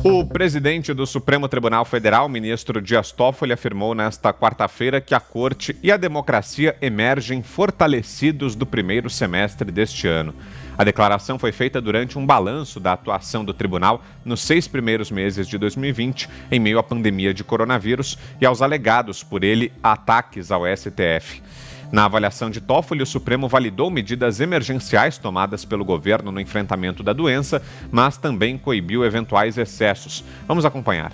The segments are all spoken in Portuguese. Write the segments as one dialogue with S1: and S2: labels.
S1: O presidente do Supremo Tribunal Federal, ministro Dias Toffoli, afirmou nesta quarta-feira que a Corte e a democracia emergem fortalecidos do primeiro semestre deste ano. A declaração foi feita durante um balanço da atuação do tribunal nos 6 primeiros meses de 2020, em meio à pandemia de coronavírus e aos alegados por ele ataques ao STF. Na avaliação de Toffoli, o Supremo validou medidas emergenciais tomadas pelo governo no enfrentamento da doença, mas também coibiu eventuais excessos. Vamos acompanhar.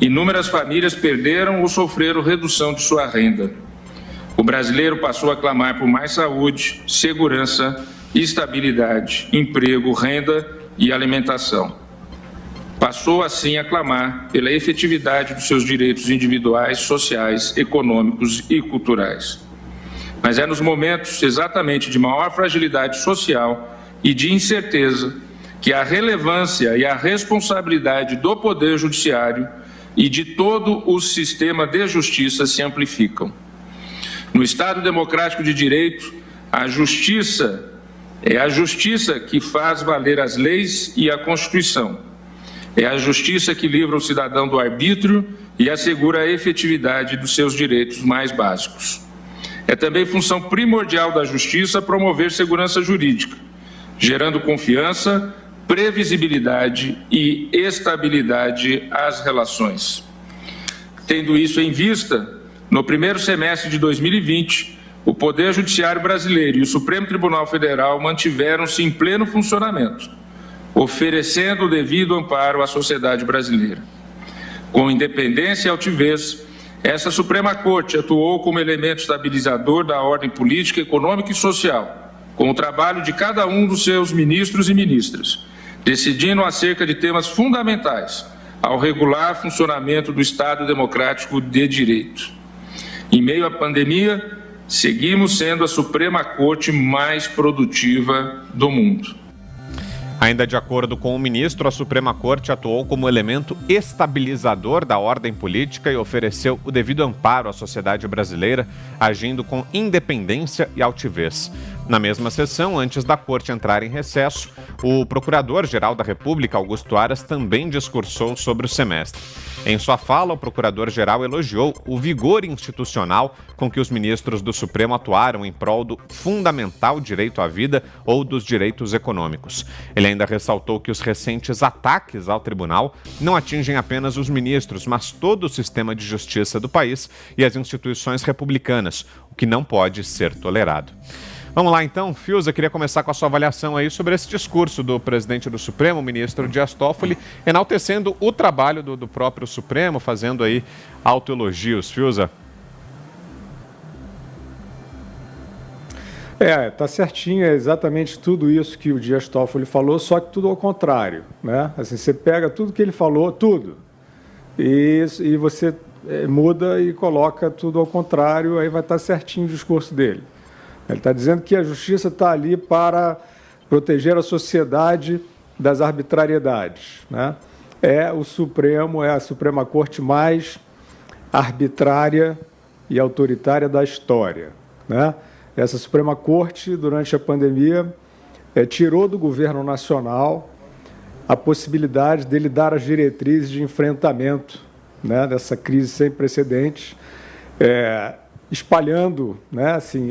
S2: Inúmeras famílias perderam ou sofreram redução de sua renda. O brasileiro passou a clamar por mais saúde, segurança, estabilidade, emprego, renda e alimentação. Passou, assim, a clamar pela efetividade dos seus direitos individuais, sociais, econômicos e culturais. Mas é nos momentos exatamente de maior fragilidade social e de incerteza que a relevância e a responsabilidade do Poder Judiciário e de todo o sistema de justiça se amplificam. No Estado Democrático de Direito, a justiça é a justiça que faz valer as leis e a Constituição. É a justiça que livra o cidadão do arbítrio e assegura a efetividade dos seus direitos mais básicos. É também função primordial da justiça promover segurança jurídica, gerando confiança, previsibilidade e estabilidade às relações. Tendo isso em vista, no primeiro semestre de 2020, o Poder Judiciário brasileiro e o Supremo Tribunal Federal mantiveram-se em pleno funcionamento, oferecendo o devido amparo à sociedade brasileira. Com independência e altivez, essa Suprema Corte atuou como elemento estabilizador da ordem política, econômica e social, com o trabalho de cada um dos seus ministros e ministras, decidindo acerca de temas fundamentais ao regular funcionamento do Estado Democrático de Direito. Em meio à pandemia, seguimos sendo a Suprema Corte mais produtiva do mundo.
S1: Ainda de acordo com o ministro, a Suprema Corte atuou como elemento estabilizador da ordem política e ofereceu o devido amparo à sociedade brasileira, agindo com independência e altivez. Na mesma sessão, antes da Corte entrar em recesso, o Procurador-Geral da República, Augusto Aras, também discursou sobre o semestre. Em sua fala, o Procurador-Geral elogiou o vigor institucional com que os ministros do Supremo atuaram em prol do fundamental direito à vida ou dos direitos econômicos. Ele ainda ressaltou que os recentes ataques ao tribunal não atingem apenas os ministros, mas todo o sistema de justiça do país e as instituições republicanas, o que não pode ser tolerado. Vamos lá então, Fiuza, queria começar com a sua avaliação aí sobre esse discurso do presidente do Supremo, o ministro Dias Toffoli, enaltecendo o trabalho do próprio Supremo, fazendo aí autoelogios. Fiuza?
S3: Tá certinho, é exatamente tudo isso que o Dias Toffoli falou, só que tudo ao contrário, né? Assim, você pega tudo que ele falou, tudo, e você muda e coloca tudo ao contrário, aí vai estar certinho o discurso dele. Ele está dizendo que a justiça está ali para proteger a sociedade das arbitrariedades, né? O Supremo, é a Suprema Corte mais arbitrária e autoritária da história, né? Essa Suprema Corte, durante a pandemia, tirou do governo nacional a possibilidade dele dar as diretrizes de enfrentamento, né, dessa crise sem precedentes, espalhando, né, assim,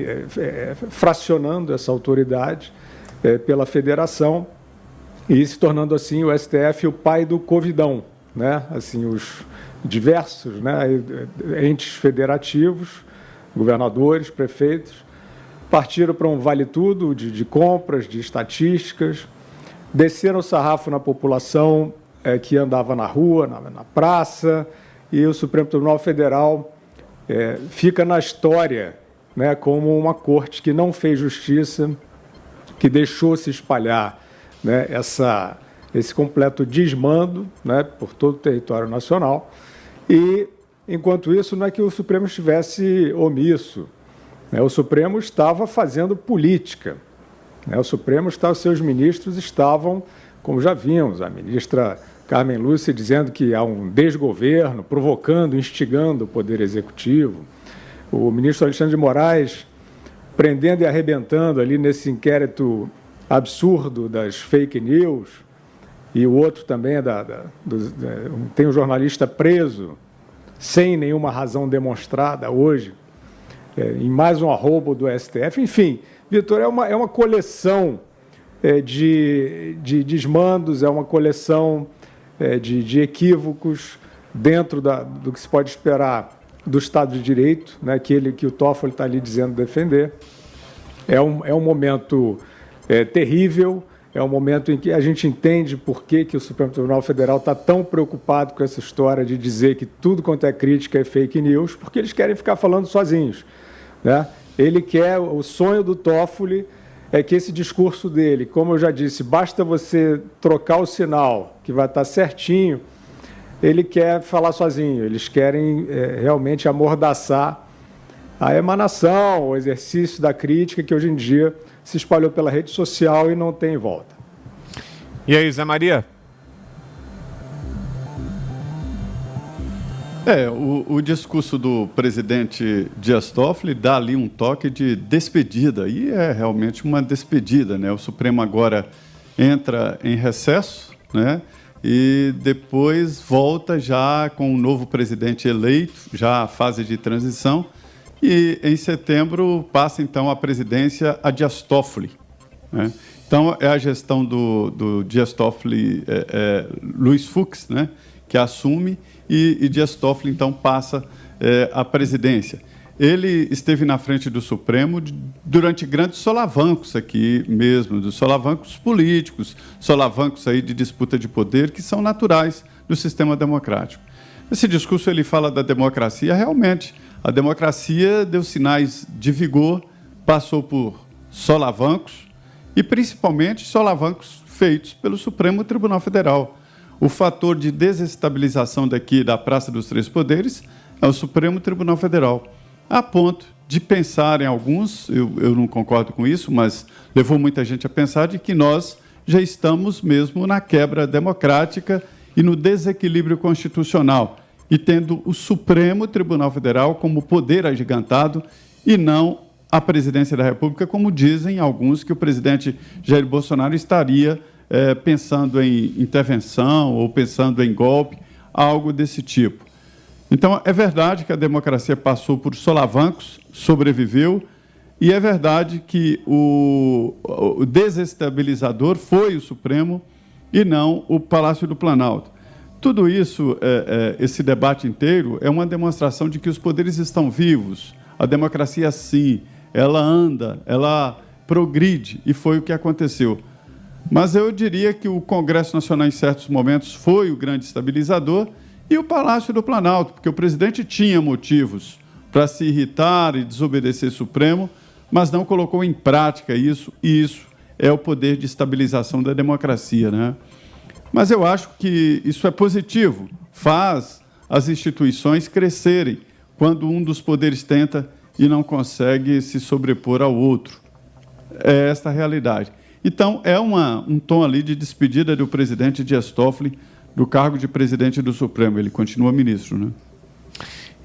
S3: fracionando essa autoridade pela federação e se tornando assim o STF o pai do Covidão, né? Assim, os diversos, né, entes federativos, governadores, prefeitos, partiram para um vale-tudo de compras, de estatísticas, desceram o sarrafo na população que andava na rua, na praça, e o Supremo Tribunal Federal fica na história, né, como uma corte que não fez justiça, que deixou se espalhar, né, esse completo desmando, né, por todo o território nacional. E, enquanto isso, não é que o Supremo estivesse omisso, né, o Supremo estava fazendo política, né, seus ministros estavam, como já vimos, a ministra Carmen Lúcia dizendo que há um desgoverno, provocando, instigando o Poder Executivo. O ministro Alexandre de Moraes prendendo e arrebentando ali nesse inquérito absurdo das fake news. e o outro também tem um jornalista preso sem nenhuma razão demonstrada hoje, em mais um arrobo do STF. Enfim, Vitor, é uma coleção de desmandos, é uma coleção de equívocos dentro do que se pode esperar do Estado de Direito, né, que o Toffoli está ali dizendo defender. É um momento terrível, é um momento em que a gente entende por que o Supremo Tribunal Federal está tão preocupado com essa história de dizer que tudo quanto é crítica é fake news, porque eles querem ficar falando sozinhos, né? O sonho do Toffoli é que esse discurso dele, como eu já disse, basta você trocar o sinal, que vai estar certinho, ele quer falar sozinho, eles querem realmente amordaçar a emanação, o exercício da crítica que hoje em dia se espalhou pela rede social e não tem volta.
S1: E aí, Zé Maria?
S4: O discurso do presidente Dias Toffoli dá ali um toque de despedida, e é realmente uma despedida, né? O Supremo agora entra em recesso, né? E depois volta já com um novo presidente eleito, já a fase de transição, e em setembro passa então a presidência a Dias Toffoli, né? Então é a gestão do Dias Toffoli, Luiz Fux, né, que assume, e Dias Toffoli então passa a presidência. Ele esteve na frente do Supremo durante grandes solavancos aqui mesmo, dos solavancos políticos, solavancos aí de disputa de poder, que são naturais do sistema democrático. Esse discurso ele fala da democracia, realmente. A democracia deu sinais de vigor, passou por solavancos, e principalmente solavancos feitos pelo Supremo Tribunal Federal. O fator de desestabilização daqui da Praça dos Três Poderes é o Supremo Tribunal Federal, a ponto de pensar em alguns, eu não concordo com isso, mas levou muita gente a pensar de que nós já estamos mesmo na quebra democrática e no desequilíbrio constitucional, e tendo o Supremo Tribunal Federal como poder agigantado e não a presidência da República, como dizem alguns que o presidente Jair Bolsonaro estaria pensando em intervenção ou pensando em golpe, algo desse tipo. Então, é verdade que a democracia passou por solavancos, sobreviveu, e é verdade que o desestabilizador foi o Supremo e não o Palácio do Planalto. Tudo isso, esse debate inteiro, é uma demonstração de que os poderes estão vivos. A democracia, sim, ela anda, ela progride, e foi o que aconteceu. Mas eu diria que o Congresso Nacional, em certos momentos, foi o grande estabilizador, e o Palácio do Planalto, porque o presidente tinha motivos para se irritar e desobedecer o Supremo, mas não colocou em prática isso, e isso é o poder de estabilização da democracia, né? Mas eu acho que isso é positivo, faz as instituições crescerem quando um dos poderes tenta e não consegue se sobrepor ao outro. É esta a realidade. Então, é um tom ali de despedida do presidente Dias Toffoli do cargo de presidente do Supremo. Ele continua ministro, né?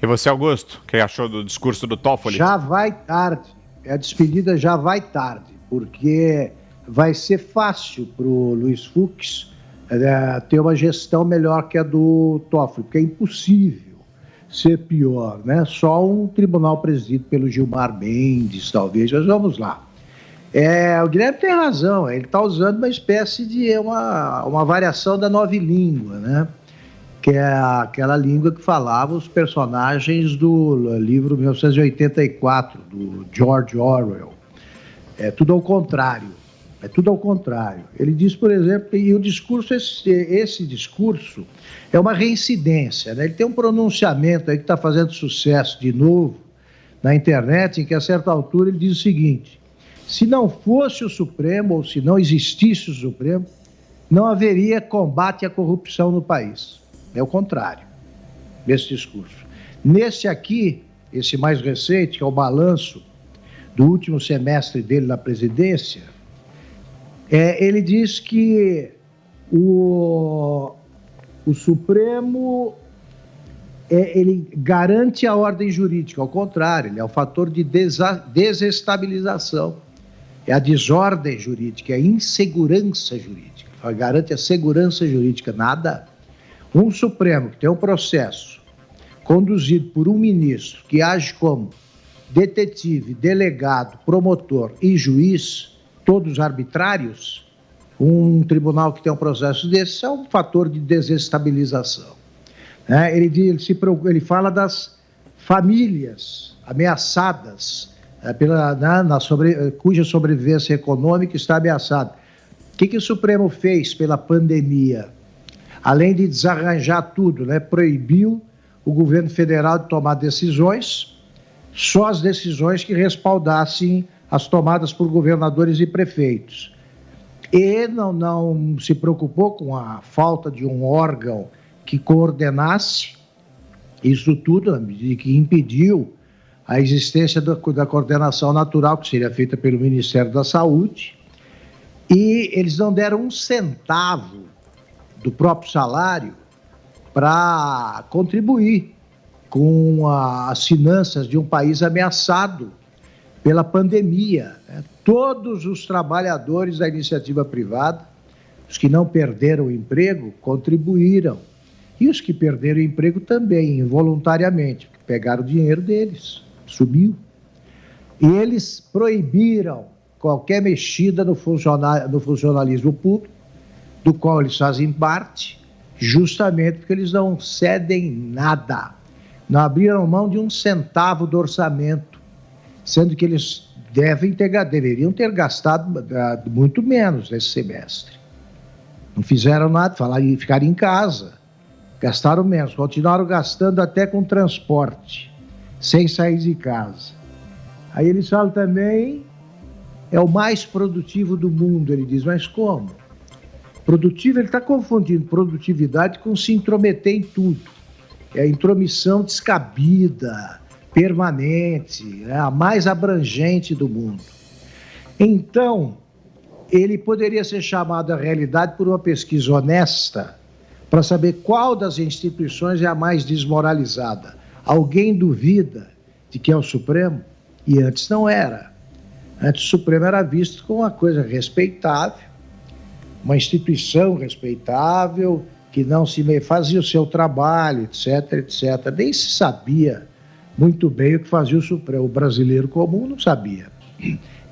S1: E você, Augusto, o que achou do discurso do Toffoli?
S5: Já vai tarde. A despedida já vai tarde, porque vai ser fácil para o Luiz Fux ter uma gestão melhor que a do Toffoli, porque é impossível ser pior, né? Só um tribunal presidido pelo Gilmar Mendes, talvez, mas vamos lá. O Guilherme tem razão, ele está usando uma espécie de uma variação da nova língua, né? Que é aquela língua que falava os personagens do livro 1984, do George Orwell. É tudo ao contrário. É tudo ao contrário. Ele diz, por exemplo, e o discurso, esse discurso é uma reincidência, né? Ele tem um pronunciamento aí que está fazendo sucesso de novo na internet, em que a certa altura ele diz o seguinte: se não fosse o Supremo, ou se não existisse o Supremo, não haveria combate à corrupção no país. É o contrário desse discurso. Nesse aqui, esse mais recente, que é o balanço do último semestre dele na presidência, ele diz que o Supremo ele garante a ordem jurídica, ao contrário, ele é um fator de desestabilização. É a desordem jurídica, é a insegurança jurídica. garante a segurança jurídica, nada. Um Supremo que tem um processo conduzido por um ministro que age como detetive, delegado, promotor e juiz, todos arbitrários, um tribunal que tem um processo desse é um fator de desestabilização. Ele fala das famílias ameaçadas, cuja sobrevivência econômica está ameaçada. O que o Supremo fez pela pandemia? Além de desarranjar tudo, proibiu o governo federal de tomar decisões, só as decisões que respaldassem as tomadas por governadores e prefeitos. E não se preocupou com a falta de um órgão que coordenasse isso tudo, e que impediu a existência da coordenação natural, que seria feita pelo Ministério da Saúde, e eles não deram um centavo do próprio salário para contribuir com as finanças de um país ameaçado pela pandemia. Todos os trabalhadores da iniciativa privada, os que não perderam o emprego, contribuíram. E os que perderam o emprego também, involuntariamente, porque pegaram o dinheiro deles, subiu. E eles proibiram qualquer mexida no funcionalismo público, do qual eles fazem parte, justamente porque eles não cedem nada. Não abriram mão de um centavo do orçamento, sendo que eles deveriam ter gastado muito menos nesse semestre. Não fizeram nada, ficaram em casa, gastaram menos, continuaram gastando até com transporte, sem sair de casa. Aí eles falam também, é o mais produtivo do mundo, ele diz, mas como? Produtivo, ele está confundindo produtividade com se intrometer em tudo. É a intromissão descabida, permanente, é a mais abrangente do mundo. Então, ele poderia ser chamado à realidade por uma pesquisa honesta para saber qual das instituições é a mais desmoralizada. Alguém duvida de que é o Supremo? E antes não era. Antes o Supremo era visto como uma coisa respeitável, uma instituição respeitável, que não se fazia o seu trabalho, etc, etc. Nem se sabia muito bem o que fazia o Supremo. O brasileiro comum não sabia.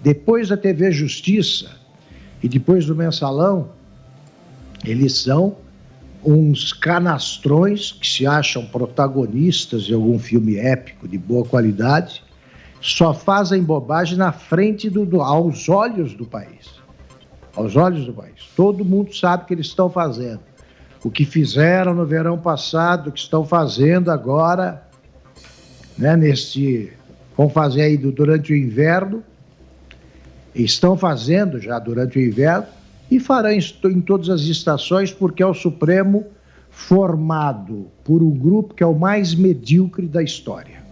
S5: Depois da TV Justiça e depois do Mensalão, eles são uns canastrões que se acham protagonistas de algum filme épico de boa qualidade, só fazem bobagem na frente aos olhos do país. Aos olhos do país. Todo mundo sabe o que eles estão fazendo. O que fizeram no verão passado, o que estão fazendo agora, vão fazer aí durante o inverno, estão fazendo já durante o inverno, e farão em todas as estações, porque é o Supremo formado por um grupo que é o mais medíocre da história.